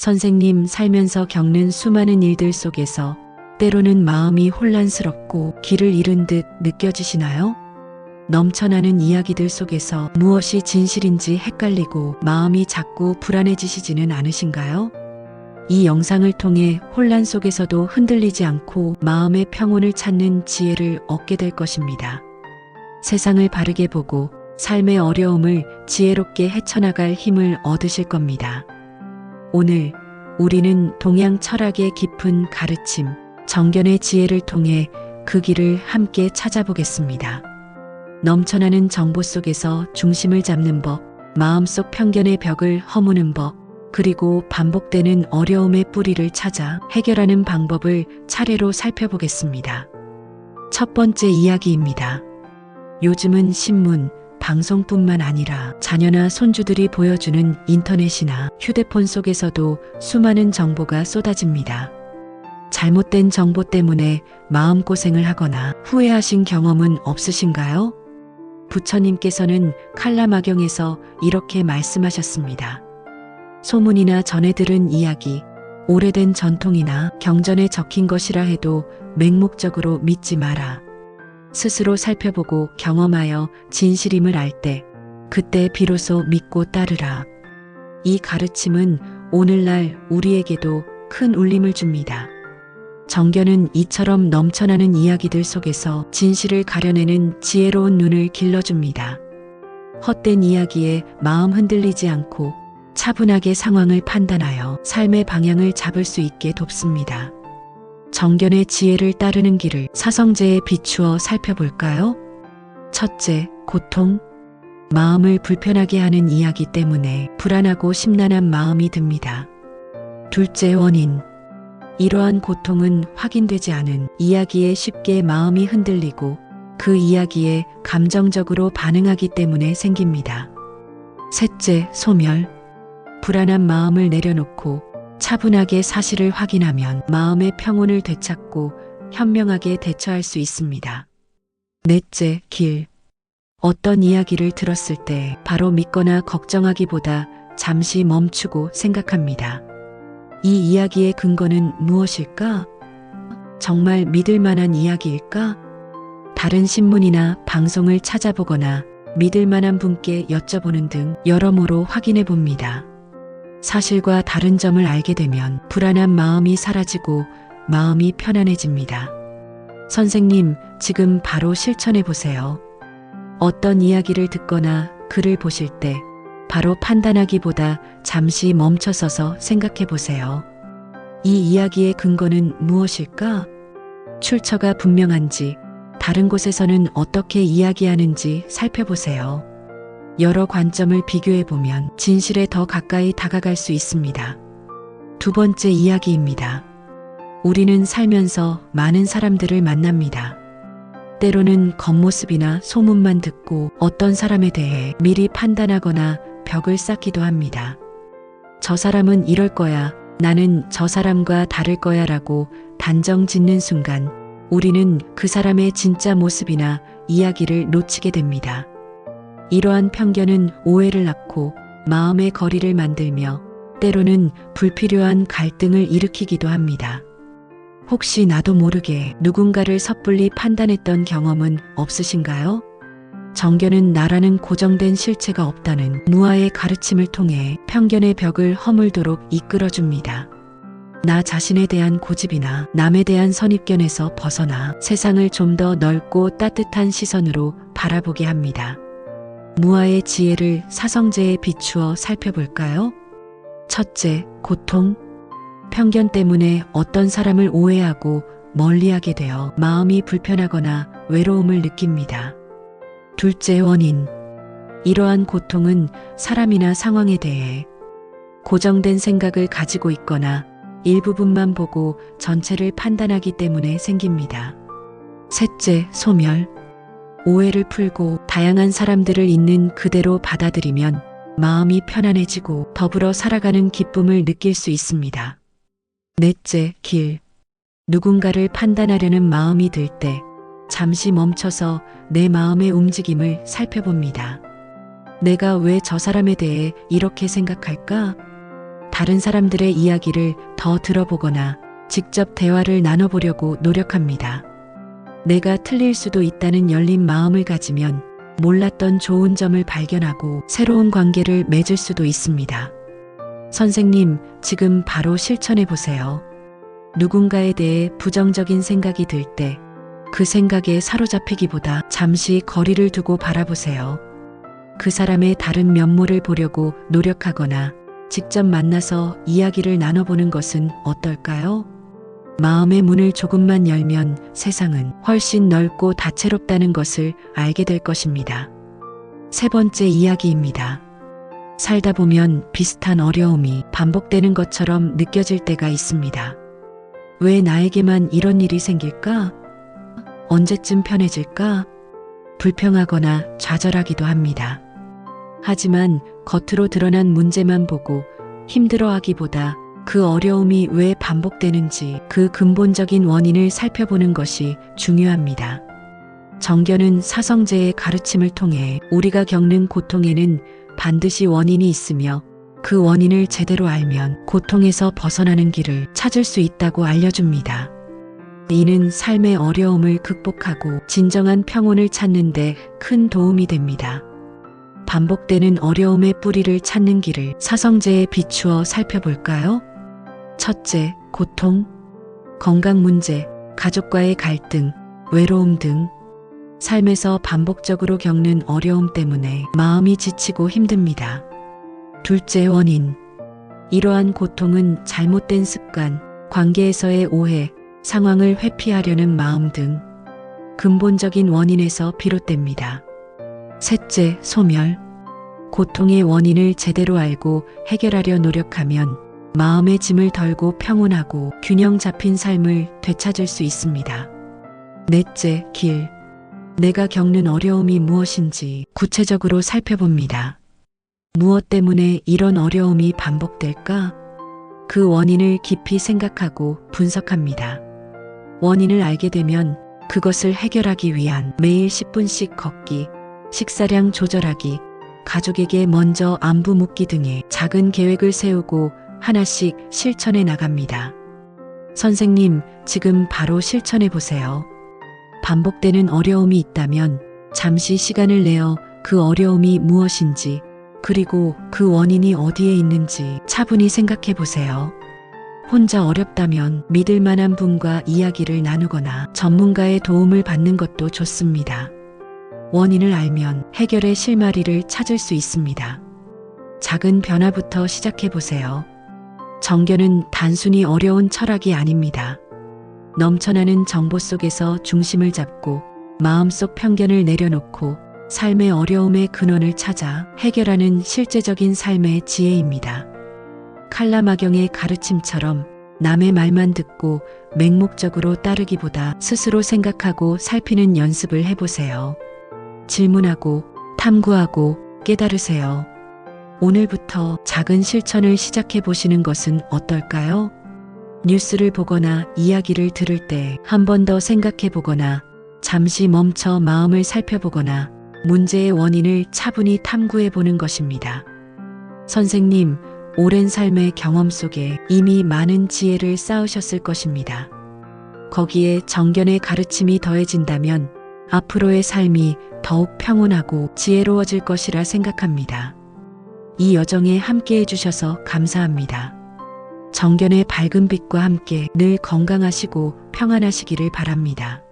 선생님, 살면서 겪는 수많은 일들 속에서 때로는 마음이 혼란스럽고 길을 잃은 듯 느껴지시나요? 넘쳐나는 이야기들 속에서 무엇이 진실인지 헷갈리고 마음이 자꾸 불안해지시지는 않으신가요? 이 영상을 통해 혼란 속에서도 흔들리지 않고 마음의 평온을 찾는 지혜를 얻게 될 것입니다. 세상을 바르게 보고 삶의 어려움을 지혜롭게 헤쳐나갈 힘을 얻으실 겁니다. 오늘 우리는 동양 철학의 깊은 가르침, 정견의 지혜를 통해 그 길을 함께 찾아보겠습니다. 넘쳐나는 정보 속에서 중심을 잡는 법, 마음속 편견의 벽을 허무는 법, 그리고 반복되는 어려움의 뿌리를 찾아 해결하는 방법을 차례로 살펴보겠습니다. 첫 번째 이야기입니다. 요즘은 신문, 방송뿐만 아니라 자녀나 손주들이 보여주는 인터넷이나 휴대폰 속에서도 수많은 정보가 쏟아집니다. 잘못된 정보 때문에 마음고생을 하거나 후회하신 경험은 없으신가요? 부처님께서는 칼라마경에서 이렇게 말씀하셨습니다. 소문이나 전해 들은 이야기, 오래된 전통이나 경전에 적힌 것이라 해도 맹목적으로 믿지 마라. 스스로 살펴보고 경험하여 진실임을 알 때, 그때 비로소 믿고 따르라. 이 가르침은 오늘날 우리에게도 큰 울림을 줍니다. 정견은 이처럼 넘쳐나는 이야기들 속에서 진실을 가려내는 지혜로운 눈을 길러줍니다. 헛된 이야기에 마음 흔들리지 않고 차분하게 상황을 판단하여 삶의 방향을 잡을 수 있게 돕습니다. 정견의 지혜를 따르는 길을 사성제에 비추어 살펴볼까요? 첫째, 고통. 마음을 불편하게 하는 이야기 때문에 불안하고 심란한 마음이 듭니다. 둘째, 원인. 이러한 고통은 확인되지 않은 이야기에 쉽게 마음이 흔들리고 그 이야기에 감정적으로 반응하기 때문에 생깁니다. 셋째, 소멸. 불안한 마음을 내려놓고 차분하게 사실을 확인하면 마음의 평온을 되찾고 현명하게 대처할 수 있습니다. 넷째, 길. 어떤 이야기를 들었을 때 바로 믿거나 걱정하기보다 잠시 멈추고 생각합니다. 이 이야기의 근거는 무엇일까? 정말 믿을 만한 이야기일까? 다른 신문이나 방송을 찾아보거나 믿을 만한 분께 여쭤보는 등 여러모로 확인해 봅니다. 사실과 다른 점을 알게 되면 불안한 마음이 사라지고 마음이 편안해집니다. 선생님, 지금 바로 실천해 보세요. 어떤 이야기를 듣거나 글을 보실 때 바로 판단하기보다 잠시 멈춰서서 생각해 보세요. 이 이야기의 근거는 무엇일까? 출처가 분명한지, 다른 곳에서는 어떻게 이야기하는지 살펴보세요. 여러 관점을 비교해 보면 진실에 더 가까이 다가갈 수 있습니다. 두 번째 이야기입니다. 우리는 살면서 많은 사람들을 만납니다. 때로는 겉모습이나 소문만 듣고 어떤 사람에 대해 미리 판단하거나 벽을 쌓기도 합니다. 저 사람은 이럴 거야, 나는 저 사람과 다를 거야 라고 단정 짓는 순간 우리는 그 사람의 진짜 모습이나 이야기를 놓치게 됩니다. 이러한 편견은 오해를 낳고 마음의 거리를 만들며 때로는 불필요한 갈등을 일으키기도 합니다. 혹시 나도 모르게 누군가를 섣불리 판단했던 경험은 없으신가요? 정견은 나라는 고정된 실체가 없다는 무아의 가르침을 통해 편견의 벽을 허물도록 이끌어줍니다. 나 자신에 대한 고집이나 남에 대한 선입견에서 벗어나 세상을 좀 더 넓고 따뜻한 시선으로 바라보게 합니다. 무아의 지혜를 사성제에 비추어 살펴볼까요? 첫째, 고통. 편견 때문에 어떤 사람을 오해하고 멀리하게 되어 마음이 불편하거나 외로움을 느낍니다. 둘째, 원인. 이러한 고통은 사람이나 상황에 대해 고정된 생각을 가지고 있거나 일부분만 보고 전체를 판단하기 때문에 생깁니다. 셋째, 소멸. 오해를 풀고 다양한 사람들을 있는 그대로 받아들이면 마음이 편안해지고 더불어 살아가는 기쁨을 느낄 수 있습니다. 넷째, 길. 누군가를 판단하려는 마음이 들 때 잠시 멈춰서 내 마음의 움직임을 살펴봅니다. 내가 왜 저 사람에 대해 이렇게 생각할까? 다른 사람들의 이야기를 더 들어보거나 직접 대화를 나눠보려고 노력합니다. 내가 틀릴 수도 있다는 열린 마음을 가지면 몰랐던 좋은 점을 발견하고 새로운 관계를 맺을 수도 있습니다. 선생님, 지금 바로 실천해 보세요. 누군가에 대해 부정적인 생각이 들 때 그 생각에 사로잡히기보다 잠시 거리를 두고 바라보세요. 그 사람의 다른 면모를 보려고 노력하거나 직접 만나서 이야기를 나눠보는 것은 어떨까요? 마음의 문을 조금만 열면 세상은 훨씬 넓고 다채롭다는 것을 알게 될 것입니다. 세 번째 이야기입니다. 살다 보면 비슷한 어려움이 반복되는 것처럼 느껴질 때가 있습니다. 왜 나에게만 이런 일이 생길까? 언제쯤 편해질까? 불평하거나 좌절하기도 합니다. 하지만 겉으로 드러난 문제만 보고 힘들어하기보다 그 어려움이 왜 반복되는지 그 근본적인 원인을 살펴보는 것이 중요합니다. 정견은 사성제의 가르침을 통해 우리가 겪는 고통에는 반드시 원인이 있으며 그 원인을 제대로 알면 고통에서 벗어나는 길을 찾을 수 있다고 알려줍니다. 이는 삶의 어려움을 극복하고 진정한 평온을 찾는 데 큰 도움이 됩니다. 반복되는 어려움의 뿌리를 찾는 길을 사성제에 비추어 살펴볼까요? 첫째, 고통, 건강 문제, 가족과의 갈등, 외로움 등 삶에서 반복적으로 겪는 어려움 때문에 마음이 지치고 힘듭니다. 둘째, 원인. 이러한 고통은 잘못된 습관, 관계에서의 오해, 상황을 회피하려는 마음 등 근본적인 원인에서 비롯됩니다. 셋째, 소멸. 고통의 원인을 제대로 알고 해결하려 노력하면 마음의 짐을 덜고 평온하고 균형 잡힌 삶을 되찾을 수 있습니다. 넷째, 길. 내가 겪는 어려움이 무엇인지 구체적으로 살펴봅니다. 무엇 때문에 이런 어려움이 반복될까? 그 원인을 깊이 생각하고 분석합니다. 원인을 알게 되면 그것을 해결하기 위한 매일 10분씩 걷기, 식사량 조절하기, 가족에게 먼저 안부 묻기 등의 작은 계획을 세우고 하나씩 실천해 나갑니다. 선생님, 지금 바로 실천해 보세요. 반복되는 어려움이 있다면 잠시 시간을 내어 그 어려움이 무엇인지 그리고 그 원인이 어디에 있는지 차분히 생각해 보세요. 혼자 어렵다면 믿을 만한 분과 이야기를 나누거나 전문가의 도움을 받는 것도 좋습니다. 원인을 알면 해결의 실마리를 찾을 수 있습니다. 작은 변화부터 시작해 보세요. 정견은 단순히 어려운 철학이 아닙니다. 넘쳐나는 정보 속에서 중심을 잡고 마음속 편견을 내려놓고 삶의 어려움의 근원을 찾아 해결하는 실제적인 삶의 지혜입니다. 칼라마경의 가르침처럼 남의 말만 듣고 맹목적으로 따르기보다 스스로 생각하고 살피는 연습을 해보세요. 질문하고 탐구하고 깨달으세요. 오늘부터 작은 실천을 시작해 보시는 것은 어떨까요? 뉴스를 보거나 이야기를 들을 때 한 번 더 생각해 보거나 잠시 멈춰 마음을 살펴보거나 문제의 원인을 차분히 탐구해 보는 것입니다. 선생님, 오랜 삶의 경험 속에 이미 많은 지혜를 쌓으셨을 것입니다. 거기에 정견의 가르침이 더해진다면 앞으로의 삶이 더욱 평온하고 지혜로워질 것이라 생각합니다. 이 여정에 함께 해주셔서 감사합니다. 정견의 밝은 빛과 함께 늘 건강하시고 평안하시기를 바랍니다.